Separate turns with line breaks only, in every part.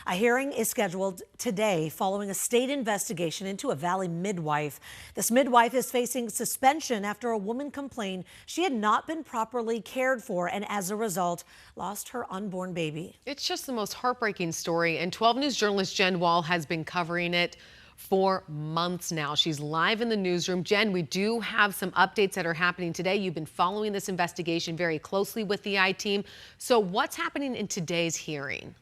A hearing is scheduled today following a state investigation into a Valley midwife. This midwife is facing suspension after a woman complained she had not been properly cared for and as a result lost her unborn baby.
It's just the most heartbreaking story, and 12 News journalist Jen Wall has been covering it for months now. She's live in the newsroom. Jen, we do have some updates that are happening today. You've been following this investigation very closely with the I-team. So what's happening in today's hearing?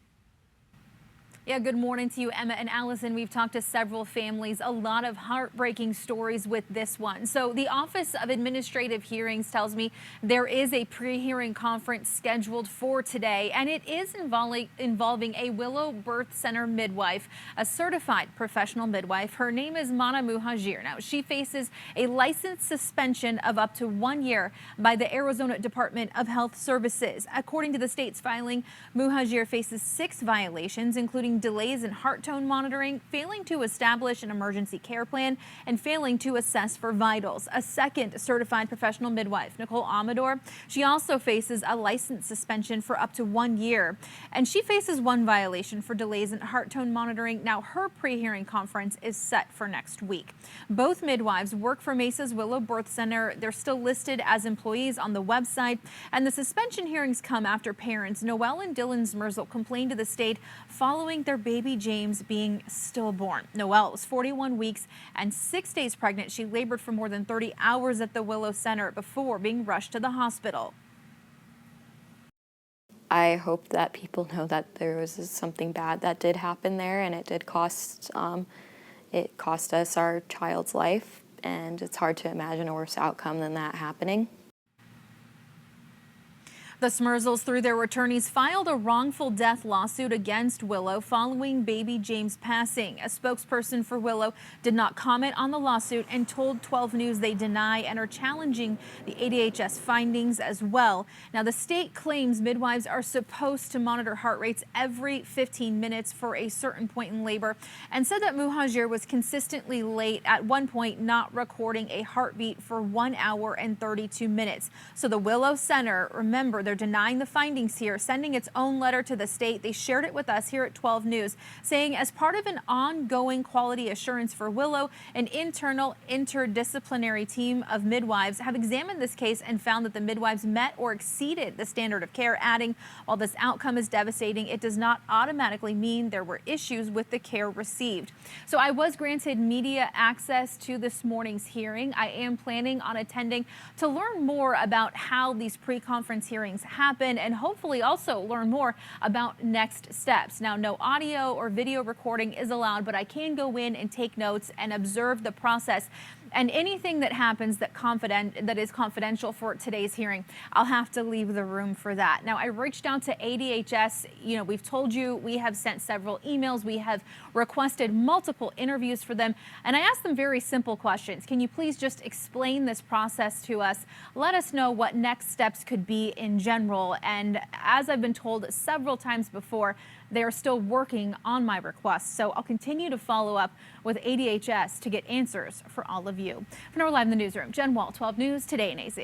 Yeah, good morning to you, Emma and Allison. We've talked to several families, a lot of heartbreaking stories with this one. So the Office of Administrative Hearings tells me there is a pre-hearing conference scheduled for today, and it is involving a Willow Birth Center midwife, a certified professional midwife. Her name is Mana Muhajir. Now, she faces a license suspension of up to 1 year by the Arizona Department of Health Services. According to the state's filing, Muhajir faces 6 violations, including delays in heart tone monitoring, failing to establish an emergency care plan, and failing to assess for vitals. A second certified professional midwife, Nicole Amador, she also faces a license suspension for up to 1 year. And she faces 1 violation for delays in heart tone monitoring. Now, her pre-hearing conference is set for next week. Both midwives work for Mesa's Willow Birth Center. They're still listed as employees on the website. And the suspension hearings come after parents Noelle and Dylan Zmerzel complained to the state following their baby James being stillborn. Noelle was 41 weeks and 6 days pregnant. She labored for more than 30 hours at the Willow Center before being rushed to the hospital.
I hope that people know that there was something bad that did happen there, and it did cost us our child's life, and it's hard to imagine a worse outcome than that happening.
The Zmerzels, through their attorneys, filed a wrongful death lawsuit against Willow following baby James' passing. A spokesperson for Willow did not comment on the lawsuit and told 12 News they deny and are challenging the ADHS findings as well. Now, the state claims midwives are supposed to monitor heart rates every 15 minutes for a certain point in labor, and said that Muhajir was consistently late, at one point not recording a heartbeat for 1 hour and 32 minutes. So the Willow Center, remember, they're denying the findings here, sending its own letter to the state. They shared it with us here at 12 News, saying as part of an ongoing quality assurance for Willow, an internal interdisciplinary team of midwives have examined this case and found that the midwives met or exceeded the standard of care, adding, while this outcome is devastating, it does not automatically mean there were issues with the care received. So I was granted media access to this morning's hearing. I am planning on attending to learn more about how these pre-conference hearings happen and hopefully also learn more about next steps. Now, no audio or video recording is allowed, but I can go in and take notes and observe the process. And anything that happens that is confidential for today's hearing, I'll have to leave the room for that. Now, I reached out to ADHS. You know, we've told you we have sent several emails. We have requested multiple interviews for them. And I asked them very simple questions. Can you please just explain this process to us? Let us know what next steps could be in general. And as I've been told several times before, they are still working on my request. So I'll continue to follow up with ADHS to get answers for all of you. For now, we're live in the newsroom. Jen Wall, 12 News, Today in AZ.